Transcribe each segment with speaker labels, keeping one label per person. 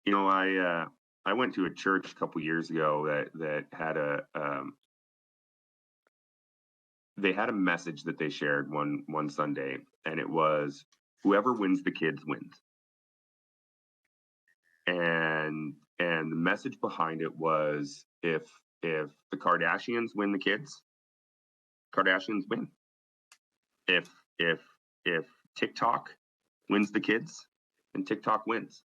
Speaker 1: I went to a church a couple years ago that had a they had a message that they shared one Sunday, and it was whoever wins the kids wins. And the message behind it was if the Kardashians win the kids, Kardashians win. If if if TikTok wins the kids, then TikTok wins.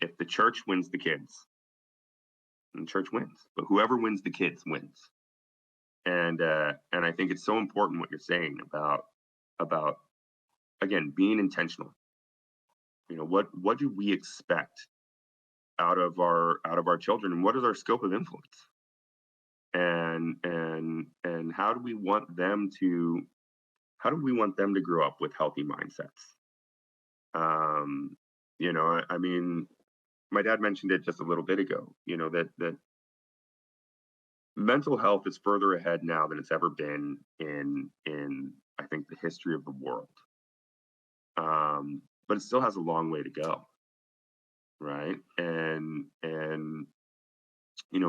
Speaker 1: If the church wins the kids, then the church wins. But whoever wins the kids wins. And I think it's so important what you're saying about again being intentional. What do we expect out of our children, and what is our scope of influence? And how do we want them to grow up with healthy mindsets? I mean, my dad mentioned it just a little bit ago. That mental health is further ahead now than it's ever been in I think the history of the world. But it still has a long way to go, right? And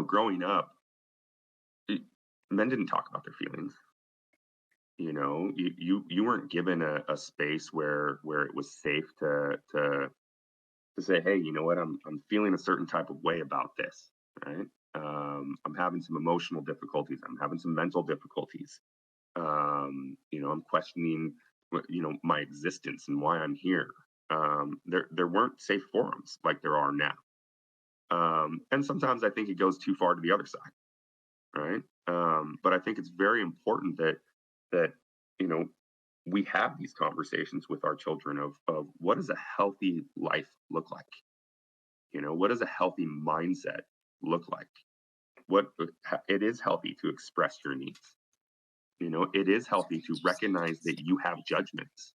Speaker 1: growing up, it, men didn't talk about their feelings. You weren't given a space where it was safe to say, hey, you know what, I'm feeling a certain type of way about this, right? I'm having some emotional difficulties. I'm having some mental difficulties. I'm questioning, my existence and why I'm here. There weren't safe forums like there are now. And sometimes I think it goes too far to the other side, right? But I think it's very important that you know we have these conversations with our children of what does a healthy life look like? What does a healthy mindset look like? What it is healthy to express your needs. It is healthy to recognize that you have judgments,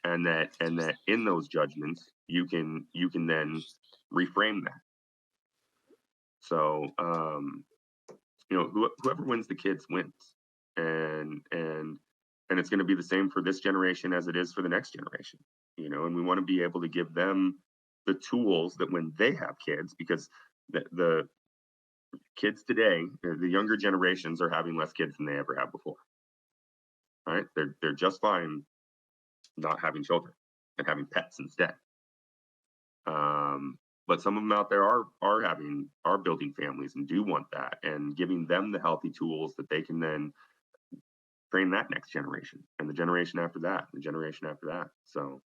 Speaker 1: and that in those judgments you can then reframe that. So whoever wins the kids wins, and it's going to be the same for this generation as it is for the next generation. And we want to be able to give them the tools that when they have kids, because the kids today, the younger generations are having less kids than they ever have before. Right? They're just fine not having children and having pets instead. But some of them out there are building families and do want that, and giving them the healthy tools that they can then train that next generation and the generation after that, the generation after that. So